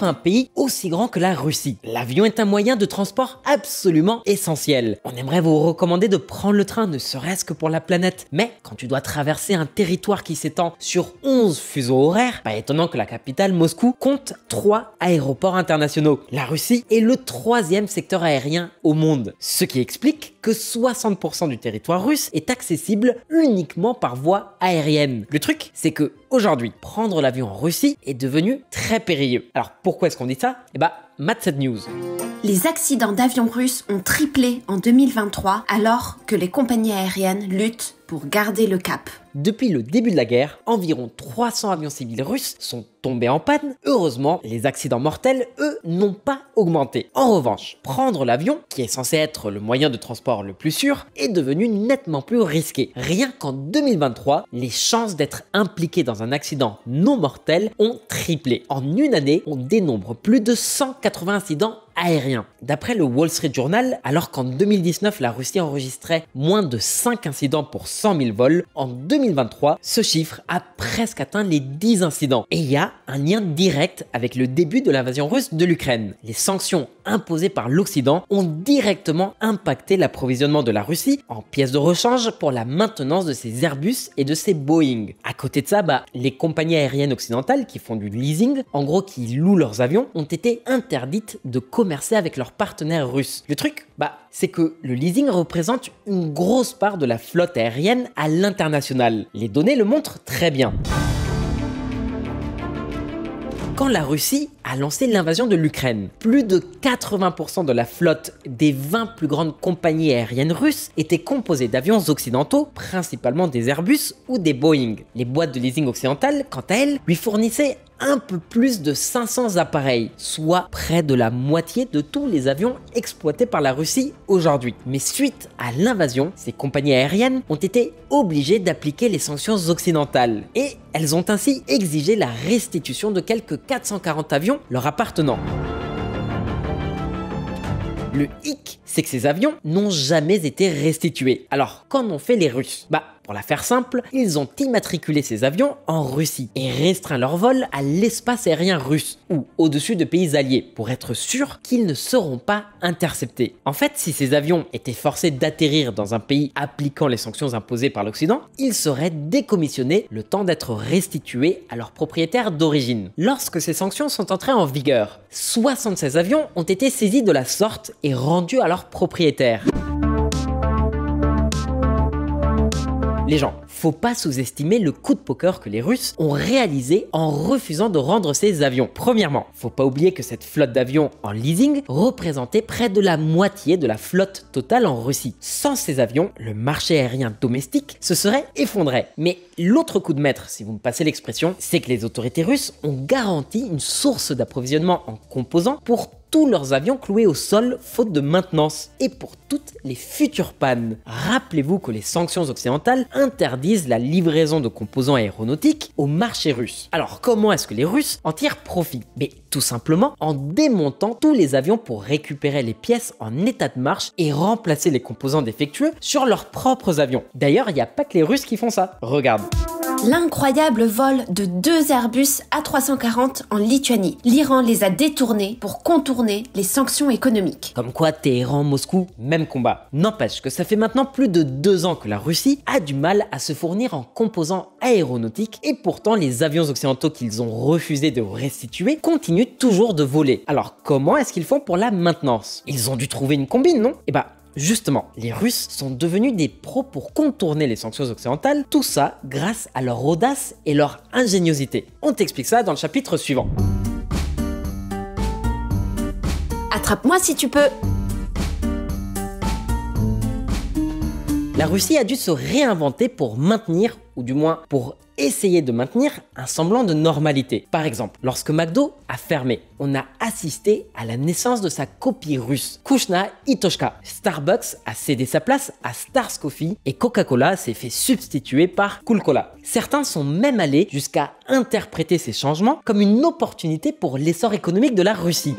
pour un pays aussi grand que la Russie. L'avion est un moyen de transport absolument essentiel. On aimerait vous recommander de prendre le train, ne serait-ce que pour la planète. Mais quand tu dois traverser un territoire qui s'étend sur 11 fuseaux horaires, pas étonnant que la capitale, Moscou, compte 3 aéroports internationaux. La Russie est le 3e secteur aérien au monde, ce qui explique que 60% du territoire russe est accessible uniquement par voie aérienne. Le truc, c'est que aujourd'hui, prendre l'avion en Russie est devenu très périlleux. Alors pourquoi est-ce qu'on dit ça? Mate cette news. Les accidents d'avions russes ont triplé en 2023 alors que les compagnies aériennes luttent pour garder le cap. Depuis le début de la guerre, environ 300 avions civils russes sont tombés en panne. Heureusement, les accidents mortels, eux, n'ont pas augmenté. En revanche, prendre l'avion, qui est censé être le moyen de transport le plus sûr, est devenu nettement plus risqué. Rien qu'en 2023, les chances d'être impliqué dans un accident non mortel ont triplé. En une année, on dénombre plus de 180 incidents aériens. D'après le Wall Street Journal, alors qu'en 2019, la Russie enregistrait moins de 5 incidents pour 100 000 vols, en 2023, ce chiffre a presque atteint les 10 incidents. Et il y a un lien direct avec le début de l'invasion russe de l'Ukraine. Les sanctions imposées par l'Occident ont directement impacté l'approvisionnement de la Russie en pièces de rechange pour la maintenance de ses Airbus et de ses Boeing. À côté de ça, les compagnies aériennes occidentales qui font du leasing, en gros qui louent leurs avions, ont été interdites de commercer avec leurs partenaires russes. Le truc, c'est que le leasing représente une grosse part de la flotte aérienne à l'international. Les données le montrent très bien. Quand la Russie a lancé l'invasion de l'Ukraine, plus de 80% de la flotte des 20 plus grandes compagnies aériennes russes était composée d'avions occidentaux, principalement des Airbus ou des Boeing. Les boîtes de leasing occidentales, quant à elles, lui fournissaient un peu plus de 500 appareils, soit près de la moitié de tous les avions exploités par la Russie aujourd'hui. Mais suite à l'invasion, ces compagnies aériennes ont été obligées d'appliquer les sanctions occidentales et elles ont ainsi exigé la restitution de quelques 440 avions leur appartenant. Le hic, c'est que ces avions n'ont jamais été restitués. Alors, qu'en ont fait les Russes? Pour la faire simple, ils ont immatriculé ces avions en Russie et restreint leur vol à l'espace aérien russe ou au-dessus de pays alliés pour être sûr qu'ils ne seront pas interceptés. En fait, si ces avions étaient forcés d'atterrir dans un pays appliquant les sanctions imposées par l'Occident, ils seraient décommissionnés le temps d'être restitués à leurs propriétaires d'origine. Lorsque ces sanctions sont entrées en vigueur, 76 avions ont été saisis de la sorte et rendus à leurs propriétaires. Les gens, faut pas sous-estimer le coup de poker que les Russes ont réalisé en refusant de rendre ces avions. Premièrement, faut pas oublier que cette flotte d'avions en leasing représentait près de la moitié de la flotte totale en Russie. Sans ces avions, le marché aérien domestique se serait effondré. Mais l'autre coup de maître, si vous me passez l'expression, c'est que les autorités russes ont garanti une source d'approvisionnement en composants pour tous leurs avions cloués au sol faute de maintenance et pour toutes les futures pannes. Rappelez-vous que les sanctions occidentales interdisent la livraison de composants aéronautiques au marché russe. Alors comment est-ce que les Russes en tirent profit? Mais tout simplement en démontant tous les avions pour récupérer les pièces en état de marche et remplacer les composants défectueux sur leurs propres avions. D'ailleurs, il n'y a pas que les Russes qui font ça. Regarde. L'incroyable vol de 2 Airbus A340 en Lituanie. L'Iran les a détournés pour contourner les sanctions économiques. Comme quoi, Téhéran, Moscou, même combat. N'empêche que ça fait maintenant plus de 2 ans que la Russie a du mal à se fournir en composants aéronautiques et pourtant les avions occidentaux qu'ils ont refusé de restituer continuent toujours de voler. Alors comment est-ce qu'ils font pour la maintenance? Ils ont dû trouver une combine, non? Justement, les Russes sont devenus des pros pour contourner les sanctions occidentales, tout ça grâce à leur audace et leur ingéniosité. On t'explique ça dans le chapitre suivant. Attrape-moi si tu peux. La Russie a dû se réinventer pour maintenir, ou du moins pour essayer de maintenir, un semblant de normalité. Par exemple, lorsque McDo a fermé, on a assisté à la naissance de sa copie russe, Kuchna Itoshka. Starbucks a cédé sa place à Stars Coffee et Coca-Cola s'est fait substituer par Cool Cola. Certains sont même allés jusqu'à interpréter ces changements comme une opportunité pour l'essor économique de la Russie.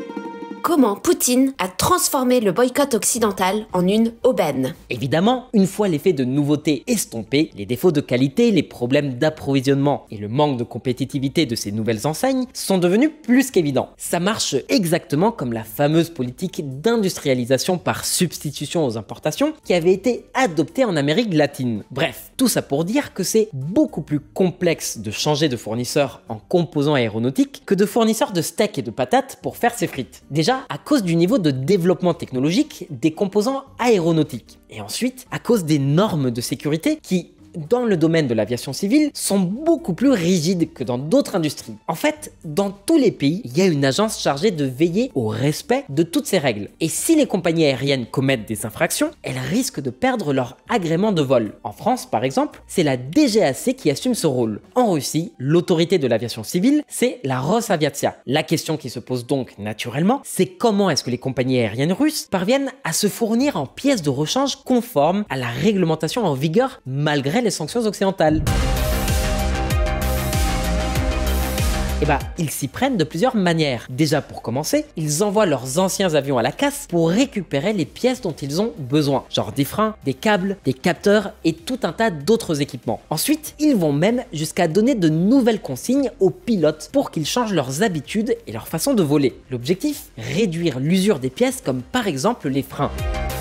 comment Poutine a transformé le boycott occidental en une aubaine. Évidemment, une fois l'effet de nouveauté estompé, les défauts de qualité, les problèmes d'approvisionnement et le manque de compétitivité de ces nouvelles enseignes sont devenus plus qu'évidents. Ça marche exactement comme la fameuse politique d'industrialisation par substitution aux importations qui avait été adoptée en Amérique latine. Bref, tout ça pour dire que c'est beaucoup plus complexe de changer de fournisseur en composants aéronautiques que de fournisseur de steaks et de patates pour faire ses frites. Déjà, à cause du niveau de développement technologique des composants aéronautiques. Et ensuite, à cause des normes de sécurité qui, dans le domaine de l'aviation civile, sont beaucoup plus rigides que dans d'autres industries. En fait, dans tous les pays, il y a une agence chargée de veiller au respect de toutes ces règles. Et si les compagnies aériennes commettent des infractions, elles risquent de perdre leur agrément de vol. En France, par exemple, c'est la DGAC qui assume ce rôle. En Russie, l'autorité de l'aviation civile, c'est la Rosaviatsia. La question qui se pose donc naturellement, c'est comment est-ce que les compagnies aériennes russes parviennent à se fournir en pièces de rechange conformes à la réglementation en vigueur malgré les sanctions occidentales. Eh bah, ils s'y prennent de plusieurs manières. Déjà pour commencer, ils envoient leurs anciens avions à la casse pour récupérer les pièces dont ils ont besoin, genre des freins, des câbles, des capteurs et tout un tas d'autres équipements. Ensuite, ils vont même jusqu'à donner de nouvelles consignes aux pilotes pour qu'ils changent leurs habitudes et leur façon de voler. L'objectif, réduire l'usure des pièces comme par exemple les freins.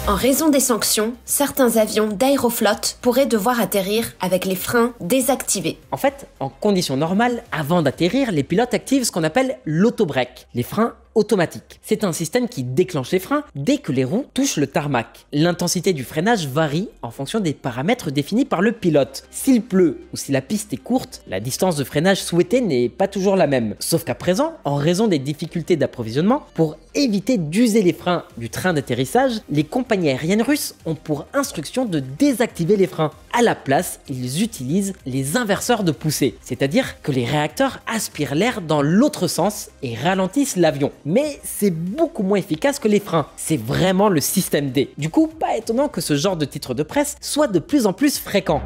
En raison des sanctions, certains avions d'Aeroflot pourraient devoir atterrir avec les freins désactivés. En fait, en conditions normales, avant d'atterrir, les pilotes activent ce qu'on appelle l'autobreak, les freins automatiques. C'est un système qui déclenche les freins dès que les roues touchent le tarmac. L'intensité du freinage varie en fonction des paramètres définis par le pilote. S'il pleut ou si la piste est courte, la distance de freinage souhaitée n'est pas toujours la même. Sauf qu'à présent, en raison des difficultés d'approvisionnement, pour éviter d'user les freins du train d'atterrissage, les compagnies aériennes russes ont pour instruction de désactiver les freins. À la place, ils utilisent les inverseurs de poussée, c'est-à-dire que les réacteurs aspirent l'air dans l'autre sens et ralentissent l'avion. Mais c'est beaucoup moins efficace que les freins. C'est vraiment le système D. Du coup, pas étonnant que ce genre de titre de presse soit de plus en plus fréquent.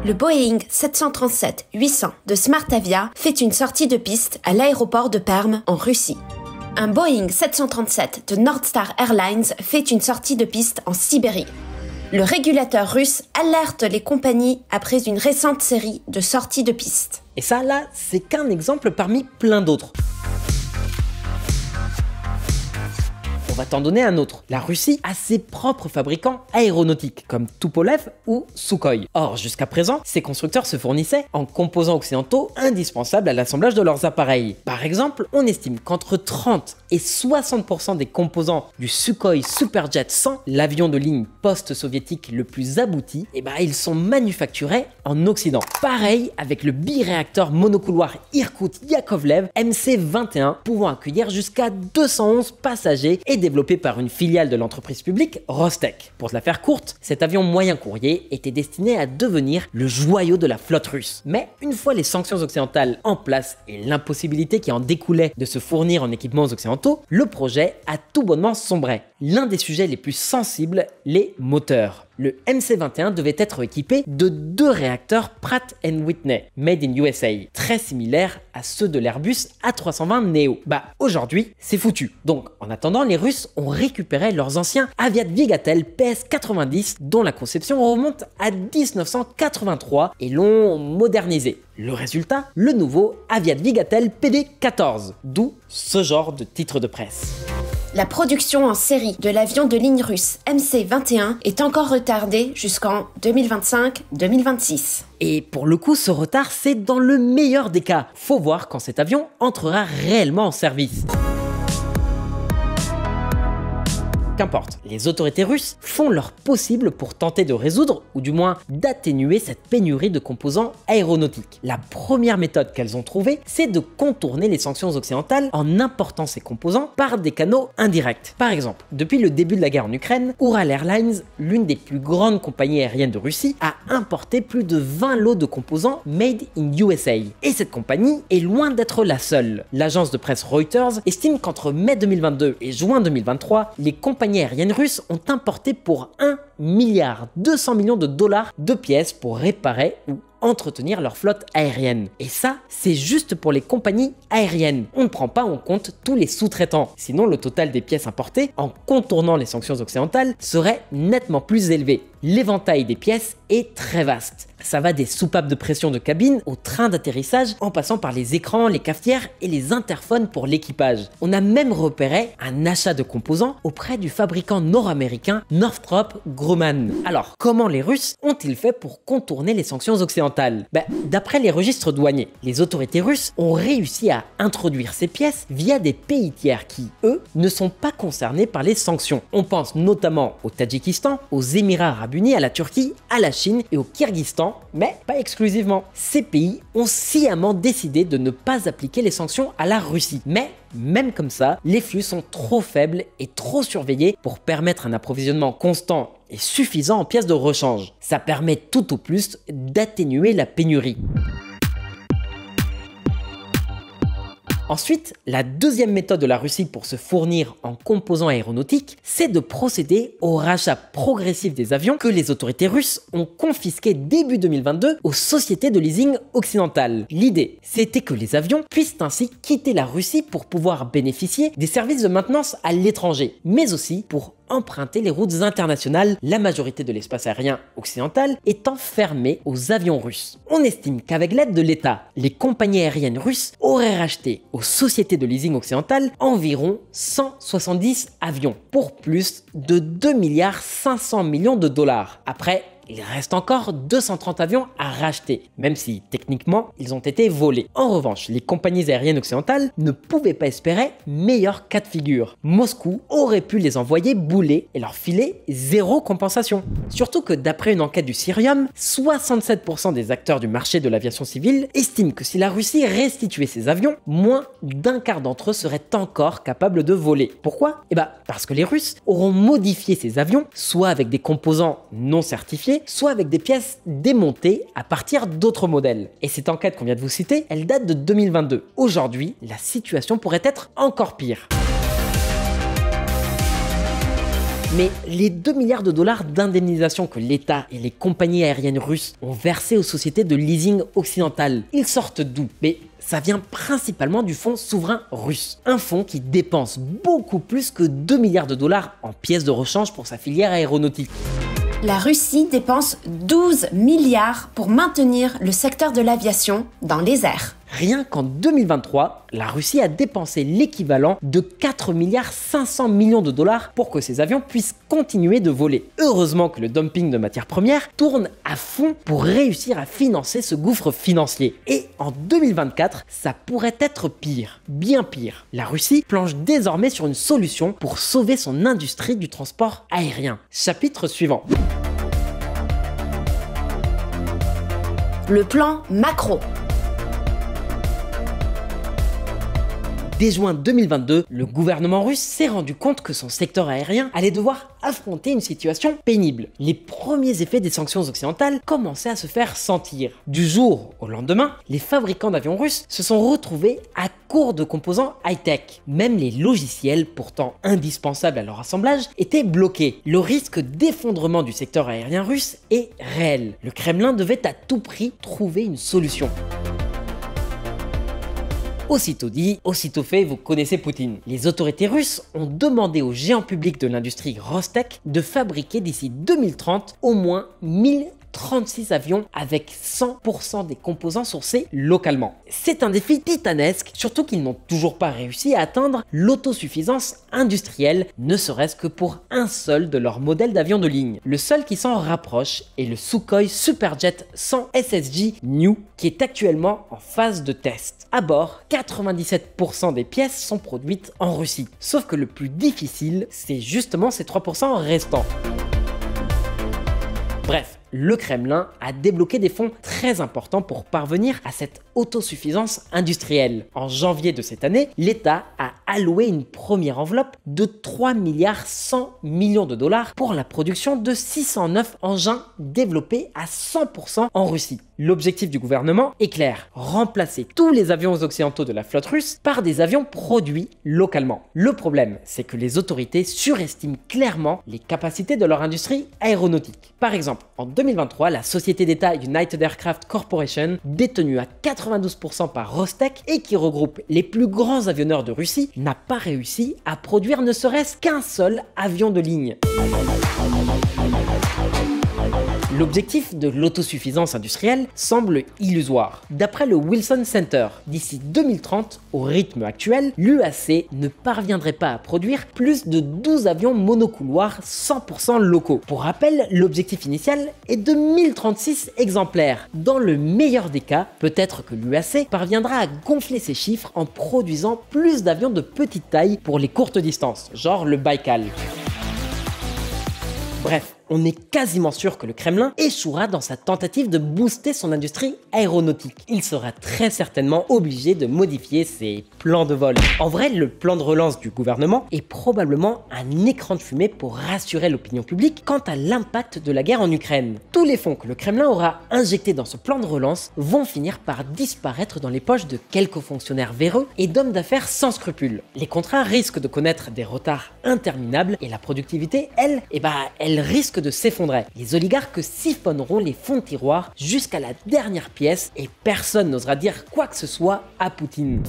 Le Boeing 737-800 de Smartavia fait une sortie de piste à l'aéroport de Perm en Russie. Un Boeing 737 de Nordstar Airlines fait une sortie de piste en Sibérie. Le régulateur russe alerte les compagnies après une récente série de sorties de piste. Et ça, là, c'est qu'un exemple parmi plein d'autres. On va t'en donner un autre. La Russie a ses propres fabricants aéronautiques, comme Tupolev ou Sukhoi. Or, jusqu'à présent, ces constructeurs se fournissaient en composants occidentaux indispensables à l'assemblage de leurs appareils. Par exemple, on estime qu'entre 30 et 60% des composants du Sukhoi Superjet 100, l'avion de ligne post-soviétique le plus abouti, ils sont manufacturés en Occident. Pareil avec le biréacteur monocouloir Irkout-Yakovlev MC-21, pouvant accueillir jusqu'à 211 passagers et développé par une filiale de l'entreprise publique Rostec. Pour te la faire courte, cet avion moyen courrier était destiné à devenir le joyau de la flotte russe. Mais une fois les sanctions occidentales en place et l'impossibilité qui en découlait de se fournir en équipements occidentaux, le projet a tout bonnement sombré. L'un des sujets les plus sensibles, les moteurs. Le MC-21 devait être équipé de 2 réacteurs Pratt & Whitney, made in USA, très similaires à ceux de l'Airbus A320 Neo. Aujourd'hui, c'est foutu. Donc, en attendant, les Russes ont récupéré leurs anciens Aviat Vigatel PS-90, dont la conception remonte à 1983 et l'ont modernisé. Le résultat, le nouveau Aviat Vigatel PD-14, d'où ce genre de titre de presse. La production en série de l'avion de ligne russe MC-21 est encore retardée jusqu'en 2025-2026. Et pour le coup, ce retard, c'est dans le meilleur des cas. Faut voir quand cet avion entrera réellement en service. Qu'importe, les autorités russes font leur possible pour tenter de résoudre, ou du moins d'atténuer cette pénurie de composants aéronautiques. La première méthode qu'elles ont trouvée, c'est de contourner les sanctions occidentales en important ces composants par des canaux indirects. Par exemple, depuis le début de la guerre en Ukraine, Ural Airlines, l'une des plus grandes compagnies aériennes de Russie, a importé plus de 20 lots de composants made in USA. Et cette compagnie est loin d'être la seule. L'agence de presse Reuters estime qu'entre mai 2022 et juin 2023, les compagnies aériennes russes ont importé pour 1,2 milliard de dollars de pièces pour réparer ou entretenir leur flotte aérienne. Et ça, c'est juste pour les compagnies aériennes. On ne prend pas en compte tous les sous-traitants. Sinon, le total des pièces importées, en contournant les sanctions occidentales, serait nettement plus élevé. L'éventail des pièces est très vaste. Ça va des soupapes de pression de cabine aux trains d'atterrissage en passant par les écrans, les cafetières et les interphones pour l'équipage. On a même repéré un achat de composants auprès du fabricant nord-américain Northrop Grumman. Alors, comment les Russes ont-ils fait pour contourner les sanctions occidentales? D'après les registres douaniers, les autorités russes ont réussi à introduire ces pièces via des pays tiers qui, eux, ne sont pas concernés par les sanctions. On pense notamment au Tadjikistan, aux Émirats Arabes Unis, à la Turquie, à la Chine et au Kyrgyzstan, mais pas exclusivement. Ces pays ont sciemment décidé de ne pas appliquer les sanctions à la Russie. Mais même comme ça, les flux sont trop faibles et trop surveillés pour permettre un approvisionnement constant et suffisant en pièces de rechange. Ça permet tout au plus d'atténuer la pénurie. Ensuite, la deuxième méthode de la Russie pour se fournir en composants aéronautiques, c'est de procéder au rachat progressif des avions que les autorités russes ont confisqués début 2022 aux sociétés de leasing occidentales. L'idée, c'était que les avions puissent ainsi quitter la Russie pour pouvoir bénéficier des services de maintenance à l'étranger, mais aussi pour emprunter les routes internationales, la majorité de l'espace aérien occidental étant fermé aux avions russes. On estime qu'avec l'aide de l'État, les compagnies aériennes russes auraient racheté aux sociétés de leasing occidentales environ 170 avions pour plus de 2,5 milliards de dollars. Après, il reste encore 230 avions à racheter, même si techniquement ils ont été volés. En revanche, les compagnies aériennes occidentales ne pouvaient pas espérer meilleur cas de figure. Moscou aurait pu les envoyer bouler et leur filer zéro compensation. Surtout que d'après une enquête du Cirium, 67% des acteurs du marché de l'aviation civile estiment que si la Russie restituait ces avions, moins d'un quart d'entre eux seraient encore capables de voler. Pourquoi? Parce que les Russes auront modifié ces avions, soit avec des composants non certifiés, soit avec des pièces démontées à partir d'autres modèles. Et cette enquête qu'on vient de vous citer, elle date de 2022. Aujourd'hui, la situation pourrait être encore pire. Mais les 2 milliards de dollars d'indemnisation que l'État et les compagnies aériennes russes ont versés aux sociétés de leasing occidentales, ils sortent d'où? Mais ça vient principalement du fonds souverain russe. Un fonds qui dépense beaucoup plus que 2 milliards de dollars en pièces de rechange pour sa filière aéronautique. La Russie dépense 12 milliards pour maintenir le secteur de l'aviation dans les airs. Rien qu'en 2023, la Russie a dépensé l'équivalent de 4,5 milliards de dollars pour que ces avions puissent continuer de voler. Heureusement que le dumping de matières premières tourne à fond pour réussir à financer ce gouffre financier. Et en 2024, ça pourrait être pire, bien pire. La Russie planche désormais sur une solution pour sauver son industrie du transport aérien. Chapitre suivant. Le plan Macro. Dès juin 2022, le gouvernement russe s'est rendu compte que son secteur aérien allait devoir affronter une situation pénible. Les premiers effets des sanctions occidentales commençaient à se faire sentir. Du jour au lendemain, les fabricants d'avions russes se sont retrouvés à court de composants high-tech. Même les logiciels, pourtant indispensables à leur assemblage, étaient bloqués. Le risque d'effondrement du secteur aérien russe est réel. Le Kremlin devait à tout prix trouver une solution. Aussitôt dit, aussitôt fait, vous connaissez Poutine. Les autorités russes ont demandé aux géants publics de l'industrie Rostec de fabriquer d'ici 2030 au moins 1036 avions avec 100% des composants sourcés localement. C'est un défi titanesque, surtout qu'ils n'ont toujours pas réussi à atteindre l'autosuffisance industrielle, ne serait-ce que pour un seul de leurs modèles d'avions de ligne. Le seul qui s'en rapproche est le Sukhoi Superjet 100 SSJ New, qui est actuellement en phase de test. À bord, 97% des pièces sont produites en Russie. Sauf que le plus difficile, c'est justement ces 3% restants. Bref, le Kremlin a débloqué des fonds très importants pour parvenir à cette autosuffisance industrielle. En janvier de cette année, l'État a alloué une première enveloppe de 3 milliards 100 millions de dollars pour la production de 609 engins développés à 100% en Russie. L'objectif du gouvernement est clair, remplacer tous les avions occidentaux de la flotte russe par des avions produits localement. Le problème, c'est que les autorités surestiment clairement les capacités de leur industrie aéronautique. Par exemple, en 2023, la société d'État United Aircraft Corporation, détenue à 92% par Rostec et qui regroupe les plus grands avionneurs de Russie, n'a pas réussi à produire ne serait-ce qu'un seul avion de ligne. L'objectif de l'autosuffisance industrielle semble illusoire. D'après le Wilson Center, d'ici 2030, au rythme actuel, l'UAC ne parviendrait pas à produire plus de 12 avions monocouloirs 100% locaux. Pour rappel, l'objectif initial est de 1036 exemplaires. Dans le meilleur des cas, peut-être que l'UAC parviendra à gonfler ces chiffres en produisant plus d'avions de petite taille pour les courtes distances, genre le Baïkal. Bref, on est quasiment sûr que le Kremlin échouera dans sa tentative de booster son industrie aéronautique. Il sera très certainement obligé de modifier ses plans de vol. En vrai, le plan de relance du gouvernement est probablement un écran de fumée pour rassurer l'opinion publique quant à l'impact de la guerre en Ukraine. Tous les fonds que le Kremlin aura injectés dans ce plan de relance vont finir par disparaître dans les poches de quelques fonctionnaires véreux et d'hommes d'affaires sans scrupules. Les contrats risquent de connaître des retards interminables et la productivité, elle risque de s'effondrer. Les oligarques siphonneront les fonds de tiroir jusqu'à la dernière pièce et personne n'osera dire quoi que ce soit à Poutine.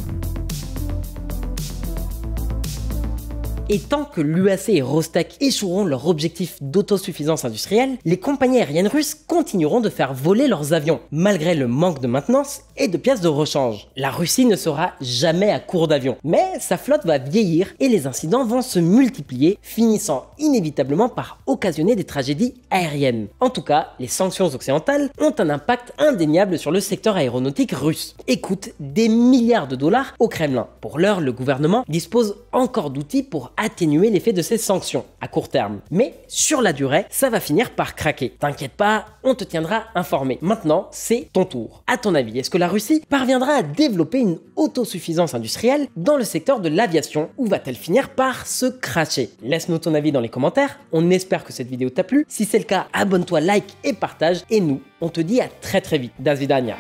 Et tant que l'UAC et Rostec échoueront leur objectif d'autosuffisance industrielle, les compagnies aériennes russes continueront de faire voler leurs avions, malgré le manque de maintenance et de pièces de rechange. La Russie ne sera jamais à court d'avions, mais sa flotte va vieillir et les incidents vont se multiplier, finissant inévitablement par occasionner des tragédies aériennes. En tout cas, les sanctions occidentales ont un impact indéniable sur le secteur aéronautique russe et coûtent des milliards de dollars au Kremlin. Pour l'heure, le gouvernement dispose encore d'outils pour atténuer l'effet de ces sanctions à court terme. Mais sur la durée, ça va finir par craquer. T'inquiète pas, on te tiendra informé. Maintenant, c'est ton tour. À ton avis, est-ce que la Russie parviendra à développer une autosuffisance industrielle dans le secteur de l'aviation ou va-t-elle finir par se cracher? Laisse-nous ton avis dans les commentaires. On espère que cette vidéo t'a plu. Si c'est le cas, abonne-toi, like et partage. Et nous, on te dit à très vite. Das vidania.